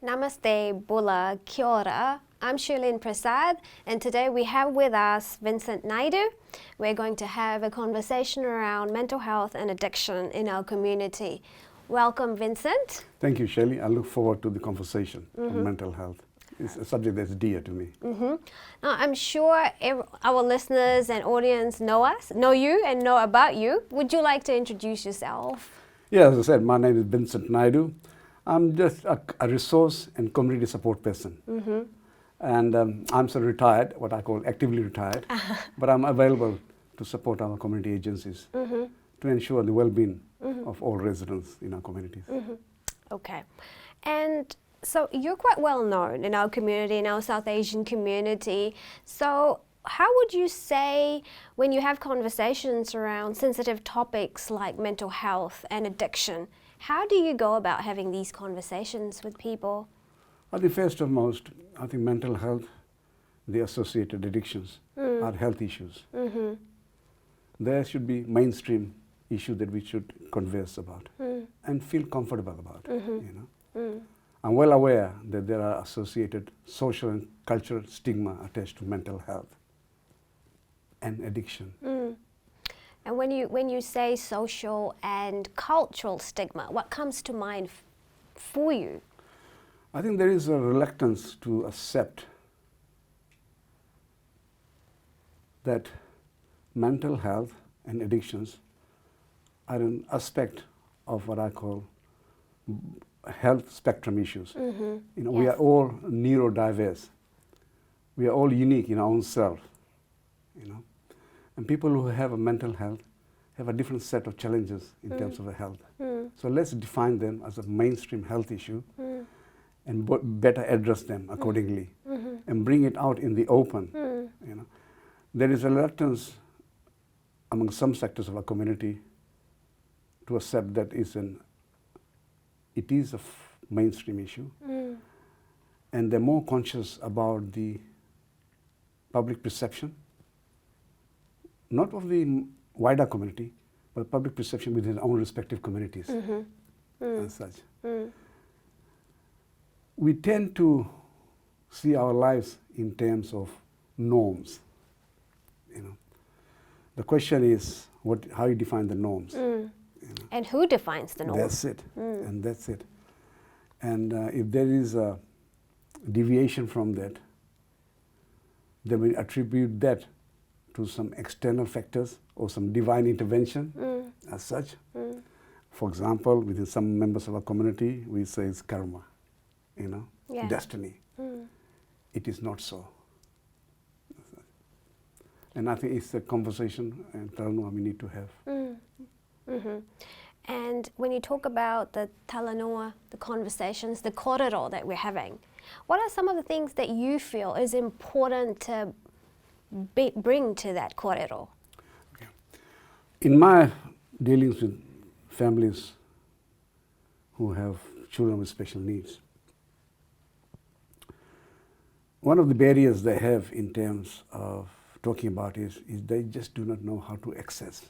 Namaste, Bula, Kia ora. I'm Shirleen Prasad, and today we have with us Vincent Naidu. We're going to have a conversation around mental health and addiction in our community. Welcome, Vincent. Thank you, Shirley. I look forward to the conversation on mental health. It's a subject that's dear to me. Now, I'm sure our listeners and audience know you and know about you. Would you like to introduce yourself? Yeah, as I said, my name is Vincent Naidu. I'm just a resource and community support person. And I'm so retired, what I call actively retired, but I'm available to support our community agencies to ensure the well-being of all residents in our communities. Okay. And so you're quite well known in our community, in our South Asian community. So how would you say when you have conversations around sensitive topics like mental health and addiction, how do you go about having these conversations with people? I think first and most, I think mental health, the associated addictions are health issues. There should be mainstream issue that we should converse about and feel comfortable about. I'm well aware that there are associated social and cultural stigma attached to mental health and addiction. And when you say social and cultural stigma, what comes to mind for you? I think there is a reluctance to accept that mental health and addictions are an aspect of what I call health spectrum issues. We are all neurodiverse. We are all unique in our own self. And people who have a mental health have a different set of challenges in terms of health. So let's define them as a mainstream health issue and better address them accordingly and bring it out in the open. There is a reluctance among some sectors of our community to accept that it is a mainstream issue, and they're more conscious about the public perception, not of the wider community, but public perception within their own respective communities as such. We tend to see our lives in terms of norms. The question is how you define the norms. And who defines the norms? That's it, and that's it. And if there is a deviation from that, then we attribute that to some external factors or some divine intervention as such. For example, within some members of our community, we say it's karma, destiny. It is not so. And I think it's a conversation and Talanoa we need to have. And when you talk about the Talanoa, the conversations, the korero that we're having, what are some of the things that you feel is important to bring to that korero? Okay. In my dealings with families who have children with special needs, one of the barriers they have in terms of talking about is they just do not know how to access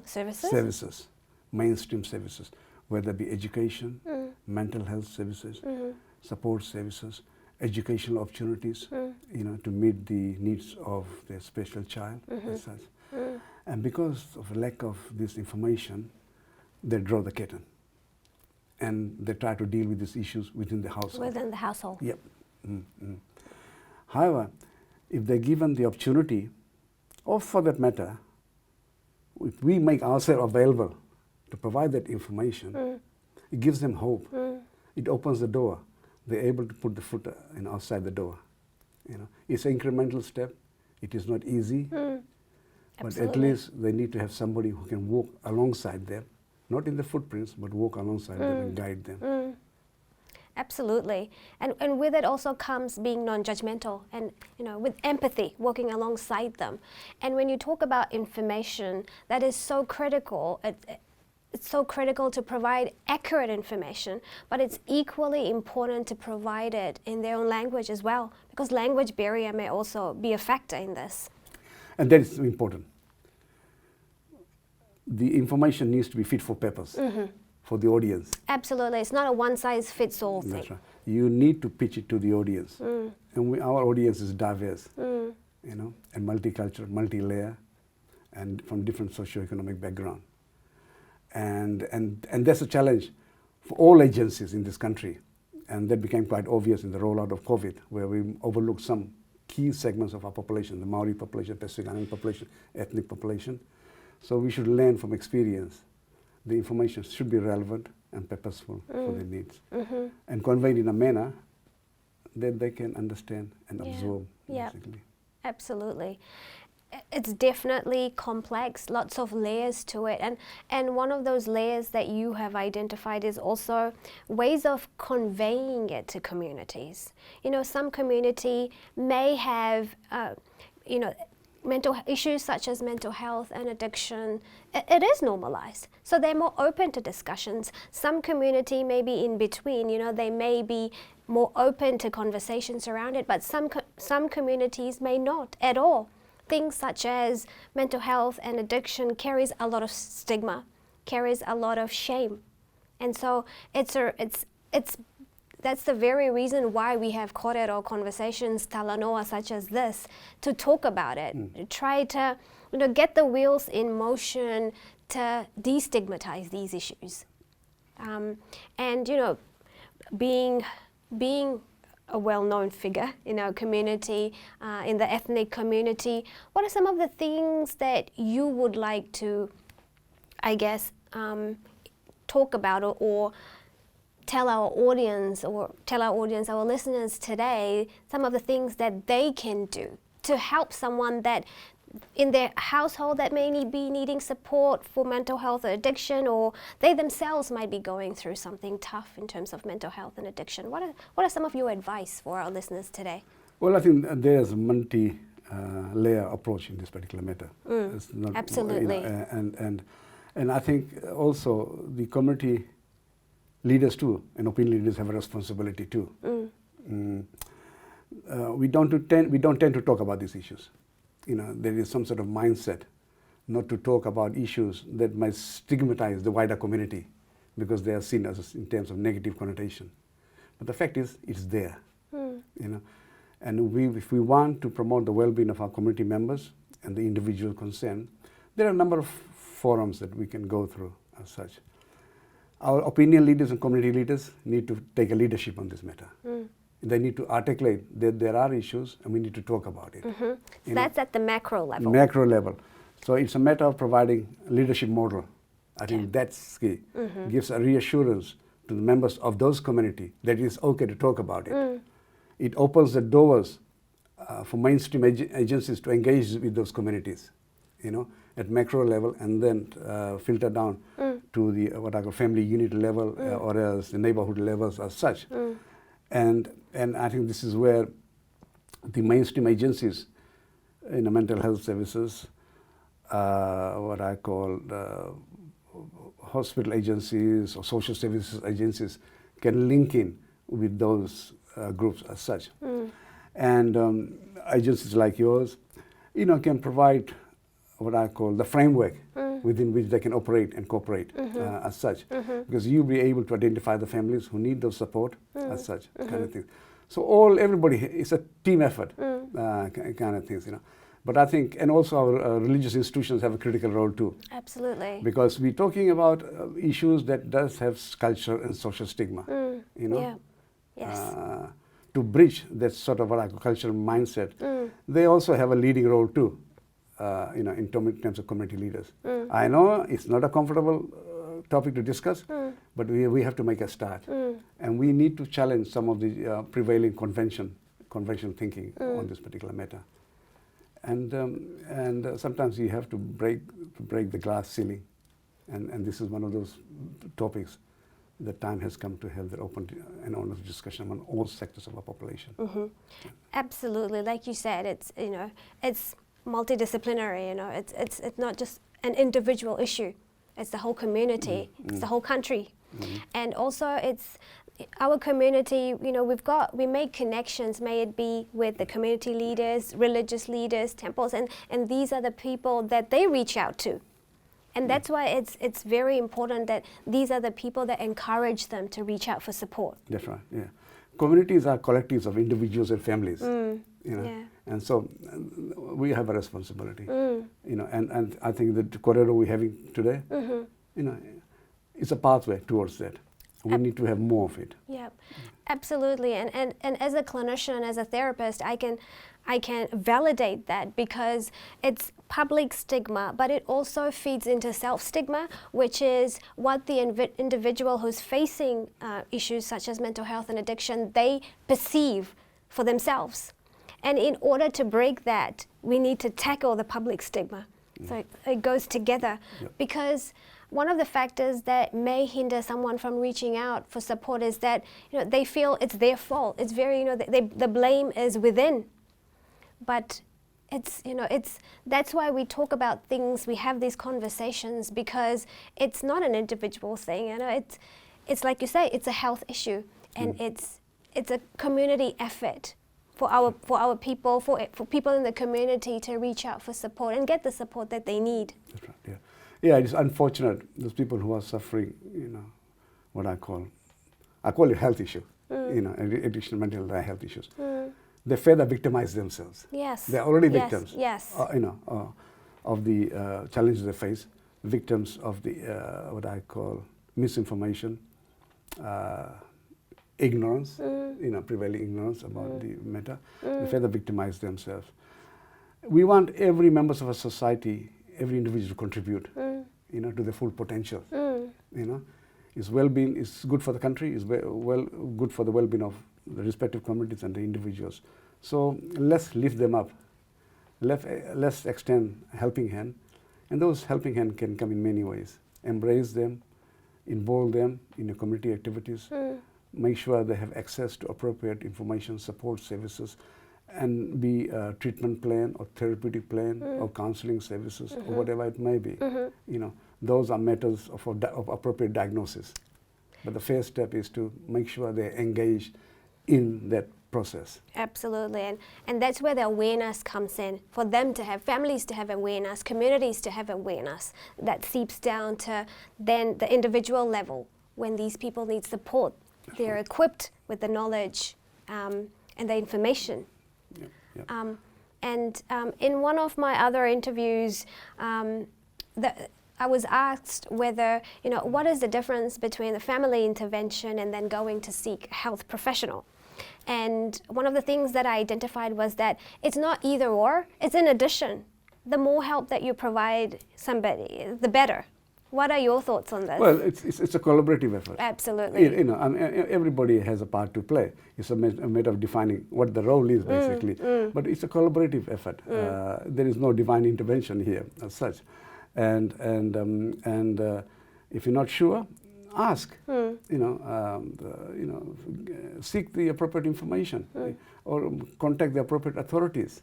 services, mainstream services, whether it be education, mental health services, support services, educational opportunities, to meet the needs of their special child as such. And because of a lack of this information, they draw the curtain and they try to deal with these issues within the household. Within the household. Yep. However, if they're given the opportunity, or for that matter, if we make ourselves available to provide that information, it gives them hope. It opens the door. They're able to put the foot outside the door. It's an incremental step. It is not easy, but at least they need to have somebody who can walk alongside them, not in the footprints, but walk alongside them and guide them. Absolutely. And with it also comes being non-judgmental and, with empathy, walking alongside them. And when you talk about information, that is so critical. It's so critical to provide accurate information, but it's equally important to provide it in their own language as well, because language barrier may also be a factor in this. And that is important. the information needs to be fit for purpose for the audience. Absolutely. It's not a one-size-fits-all thing. That's right. You need to pitch it to the audience. And our audience is diverse, you know, and multicultural, multi-layer, and from different socio-economic background. And that's a challenge for all agencies in this country. And that became quite obvious in the rollout of COVID, where we overlooked some key segments of our population, the Maori population, Pacific Island population, ethnic population. So we should learn from experience. The information should be relevant and purposeful for their needs, and conveyed in a manner that they can understand and absorb, basically. Absolutely. It's definitely complex, lots of layers to it. And one of those layers that you have identified is also ways of conveying it to communities. You know, some community may have, you know, mental issues such as mental health and addiction. It is normalized. So they're more open to discussions. Some community may be in between, you know, they may be more open to conversations around it, but some communities may not at all. Things such as mental health and addiction carries a lot of stigma, carries a lot of shame. And so that's the very reason why we have kōrero conversations, talanoa such as this, to talk about it, to try to, you know, get the wheels in motion to destigmatize these issues. And, you know, being a well-known figure in our community, in the ethnic community, what are some of the things that you would like to, I guess, talk about or tell our audience, our listeners today, some of the things that they can do to help someone that in their household that may be needing support for mental health or addiction, or they themselves might be going through something tough in terms of mental health and addiction. What are some of your advice for our listeners today? Well, I think there's a multi-layer approach in this particular matter. It's not, absolutely. You know, and I think also the community leaders too, and opinion leaders have a responsibility too. We don't tend to talk about these issues. You know, there is some sort of mindset not to talk about issues that might stigmatize the wider community because they are seen as in terms of negative connotation. But the fact is, it's there. You know, and if we want to promote the well-being of our community members and the individual concerned, there are a number of forums that we can go through as such. Our opinion leaders and community leaders need to take a leadership on this matter. They need to articulate that there are issues and we need to talk about it. So that's at the macro level. Macro level. So it's a matter of providing a leadership model. I think that's key. Gives a reassurance to the members of those community that it is okay to talk about it. It opens the doors for mainstream agencies to engage with those communities, you know, at macro level, and then filter down to the what I call family unit level or else the neighborhood levels as such. And I think this is where the mainstream agencies in the mental health services, what I call hospital agencies or social services agencies, can link in with those groups as such. And agencies like yours, you know, can provide what I call the framework within which they can operate and cooperate as such, because you'll be able to identify the families who need those support as such, kind of things. So everybody, it's a team effort, kind of things, you know. But I think, and also our religious institutions have a critical role too. Absolutely. Because we're talking about issues that does have cultural and social stigma, you know. Yeah. Yes. To bridge that sort of what I call cultural mindset, they also have a leading role too. You know, in terms of community leaders. I know it's not a comfortable topic to discuss, but we have to make a start. And we need to challenge some of the prevailing conventional thinking on this particular matter. And sometimes you have to break the glass ceiling. And this is one of those topics that time has come to have that open and honest discussion among all sectors of our population. Yeah. Absolutely. Like you said, it's, you know, it's multidisciplinary, you know, it's not just an individual issue, it's the whole community, it's the whole country. And also it's our community, you know, we make connections, may it be with the community leaders, religious leaders, temples, and these are the people that they reach out to. And that's why it's very important that these are the people that encourage them to reach out for support. That's right, yeah. Communities are collectives of individuals and families, you know, Yeah. and so we have a responsibility, you know, and I think the corridor we're having today, you know, it's a pathway towards that. We need to have more of it. Yeah, absolutely. And as a clinician, as a therapist, I can validate that because it's public stigma, but it also feeds into self-stigma, which is what the individual who's facing issues such as mental health and addiction, they perceive for themselves. And in order to break that, we need to tackle the public stigma. So it goes together. Because one of the factors that may hinder someone from reaching out for support is that, you know, they feel it's their fault. It's very, you know, the blame is within. But it's, you know, that's why we talk about things, we have these conversations, because it's not an individual thing, you know, it's like you say, it's a health issue, and it's a community effort for our people, for people in the community to reach out for support and get the support that they need. That's right, yeah. Yeah, it's unfortunate, those people who are suffering, you know, what I call it health issue, you know, addiction, mental health issues. They further victimize themselves. Yes. They're already victims. Yes. You know, of the challenges they face, victims of the what I call misinformation, ignorance, you know, prevailing ignorance about the matter. They further victimize themselves. We want every member of a society, every individual to contribute, you know, to the full potential. You know, its well-being is good for the country, is good for the well-being of the respective communities and the individuals. So let's lift them up. Let's extend a helping hand, and those helping hand can come in many ways. Embrace them, involve them in your community activities, make sure they have access to appropriate information, support services, and be a treatment plan or therapeutic plan or counseling services or whatever it may be. You know, those are matters of appropriate diagnosis. But the first step is to make sure they're engaged in that process. Absolutely, and that's where the awareness comes in, for them to have, families to have awareness, communities to have awareness, that seeps down to then the individual level. When these people need support, they're equipped with the knowledge and the information. In one of my other interviews, I was asked whether, you know, what is the difference between the family intervention and then going to seek a health professional? And one of the things that I identified was that it's not either or, it's in addition. The more help that you provide somebody, the better. What are your thoughts on this? Well, it's a collaborative effort. Absolutely. You know, everybody has a part to play. It's a matter of defining what the role is, basically. But it's a collaborative effort. There is no divine intervention here as such. And if you're not sure, ask. You know, seek the appropriate information or contact the appropriate authorities.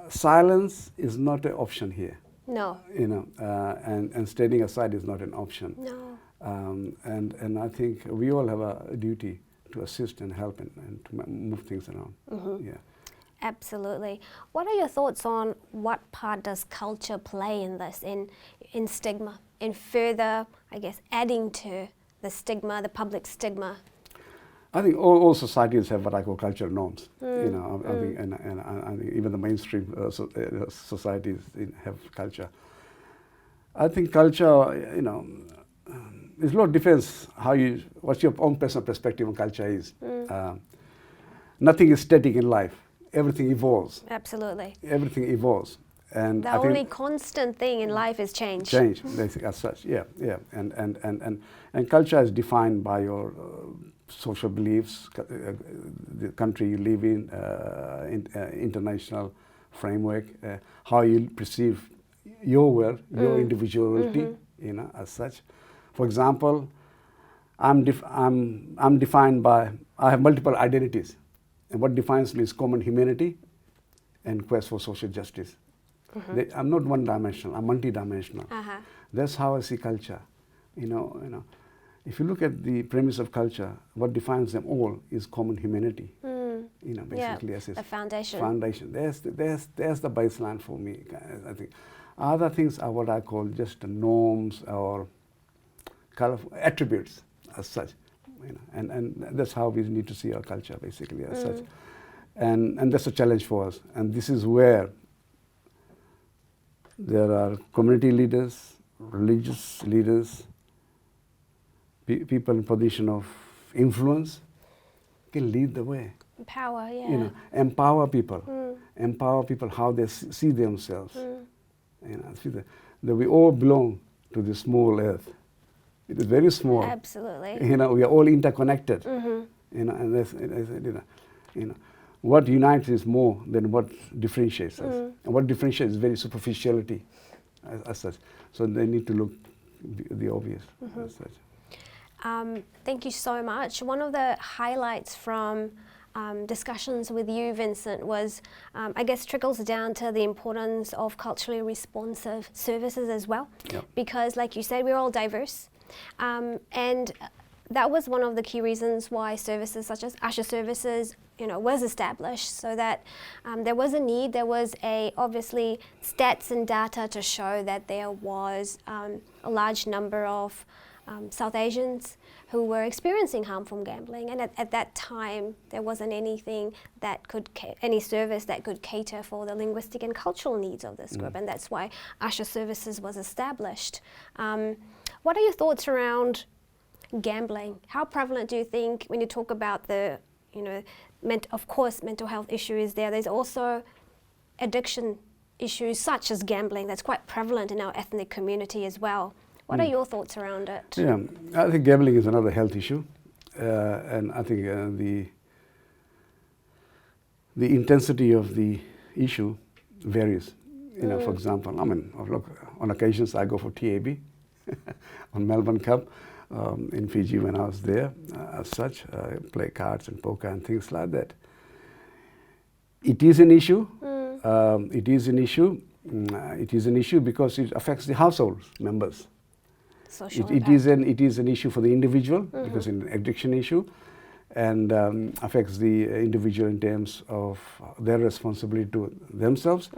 Silence is not an option here. No. You know, and standing aside is not an option. No. And I think we all have a duty to assist and help and to move things around. Yeah. Absolutely. What are your thoughts on what part does culture play in this, in stigma, in further, I guess, adding to the stigma, the public stigma? I think all societies have what I call cultural norms. You know, I think, and I think even the mainstream societies have culture. I think culture, you know, there's a lot of difference what your own personal perspective on culture is. Nothing is static in life. Everything evolves. Absolutely. Everything evolves. And the only constant thing in life is change. Change, basically, as such, yeah. And culture is defined by your social beliefs, the country you live in, international framework, how you perceive your world, your individuality, you know, as such. For example, I'm defined by, I have multiple identities. And what defines me is common humanity and quest for social justice. I'm not one-dimensional, I'm multi-dimensional. That's how I see culture. You know, if you look at the premise of culture, what defines them all is common humanity. You know, basically, as the foundation. Foundation. There's the baseline for me. I think Other things are what I call just norms or colorful attributes as such, you know, and that's how we need to see our culture basically as such, and that's a challenge for us. And this is where there are community leaders, religious leaders, people in position of influence can lead the way. Power, yeah. You know, empower people how they see themselves. You know, see that we all belong to this small earth. It is very small. Absolutely. You know, we are all interconnected. You know, and that's, you know, what unites is more than what differentiates us. And what differentiates is very superficiality as such. So they need to look the obvious as such. Thank you so much. One of the highlights from discussions with you, Vincent, was I guess trickles down to the importance of culturally responsive services as well. Yep. Because like you said, we're all diverse. And that was one of the key reasons why services such as Asha Services, you know, was established, so that there was a need, there was obviously stats and data to show that there was a large number of South Asians who were experiencing harm from gambling, and at that time there wasn't anything that could any service that could cater for the linguistic and cultural needs of this group, and that's why Asha Services was established. What are your thoughts around gambling? How prevalent do you think, when you talk about the, you know, of course mental health issue is there, there's also addiction issues such as gambling that's quite prevalent in our ethnic community as well. What are your thoughts around it? Yeah, I think gambling is another health issue, and I think the intensity of the issue varies. You know, for example, I mean, look, on occasions I go for TAB on Melbourne Cup in Fiji when I was there. As such, I play cards and poker and things like that. It is an issue. It is an issue. It is an issue because it affects the household members. It is an issue for the individual because it's an addiction issue, and affects the individual in terms of their responsibility to themselves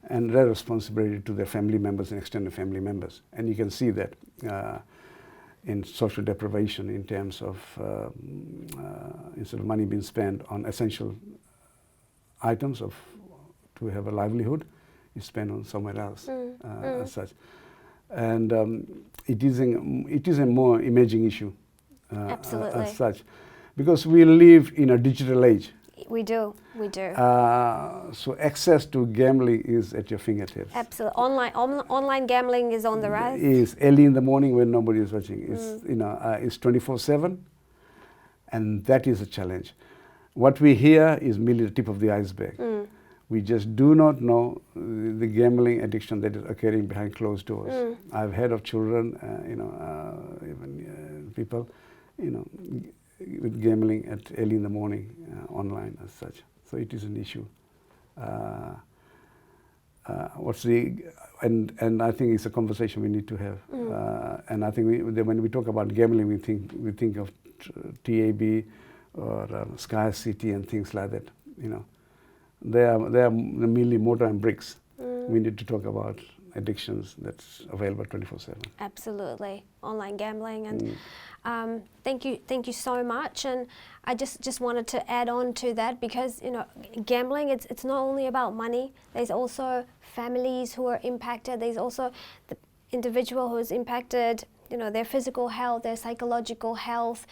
and their responsibility to their family members and extended family members. And you can see that in social deprivation in terms of instead of money being spent on essential items to have a livelihood, it's spent on somewhere else as such. And it is a more emerging issue as such, because we live in a digital age. We do. So access to gambling is at your fingertips. Absolutely. Online gambling is on the rise. Is early in the morning when nobody is watching. It's, you know, it's 24/7, and that is a challenge. What we hear is merely the tip of the iceberg. We just do not know the gambling addiction that is occurring behind closed doors. I've heard of children, you know, even people, you know, with gambling at early in the morning online as such. So it is an issue. And I think it's a conversation we need to have. And I think when we talk about gambling, we think of TAB or Sky City and things like that. You know, they are merely mortar and bricks. We need to talk about addictions that's available 24/7. Absolutely, online gambling, and thank you so much. And I just wanted to add on to that, because you know, gambling, it's not only about money. There's also families who are impacted. There's also the individual who is impacted. You know, their physical health, their psychological health,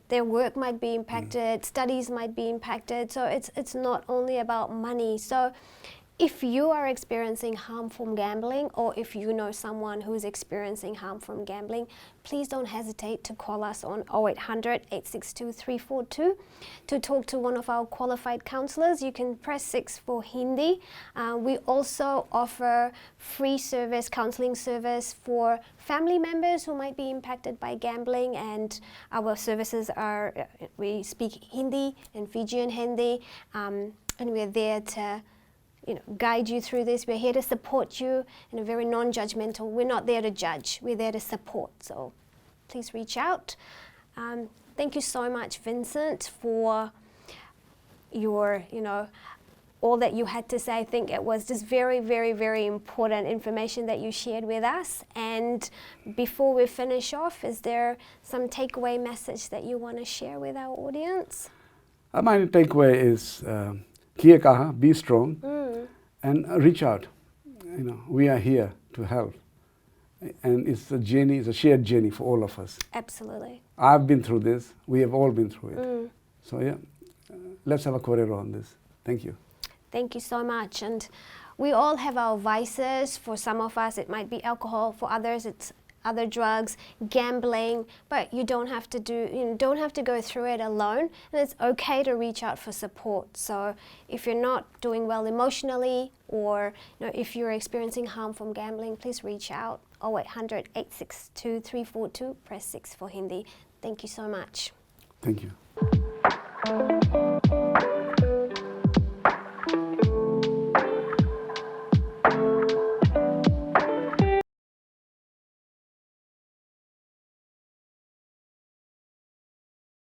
their work might be impacted, studies might be impacted. So it's not only about money. So if you are experiencing harm from gambling, or if you know someone who's experiencing harm from gambling, please don't hesitate to call us on 0800 862 342 to talk to one of our qualified counsellors. You can press 6 for Hindi. We also offer free counselling service for family members who might be impacted by gambling, and our services are, we speak Hindi and Fijian Hindi, and we're there to guide you through this. We're here to support you in a very non-judgmental. We're not there to judge. We're there to support. So please reach out. Thank you so much, Vincent, for your, all that you had to say. I think it was just very, very, very important information that you shared with us. And before we finish off, is there some takeaway message that you want to share with our audience? My takeaway is, kia kaha, be strong, and reach out. You know, we are here to help. And it's a journey, it's a shared journey for all of us. Absolutely. I've been through this. We have all been through it. So yeah, let's have a korero on this. Thank you. Thank you so much. And we all have our vices. For some of us, it might be alcohol. For others, it's other drugs, gambling. But you don't have to don't have to go through it alone. And it's okay to reach out for support. So if you're not doing well emotionally, or if you're experiencing harm from gambling, please reach out. 0800 862 342. Press 6 for Hindi. Thank you so much. Thank you.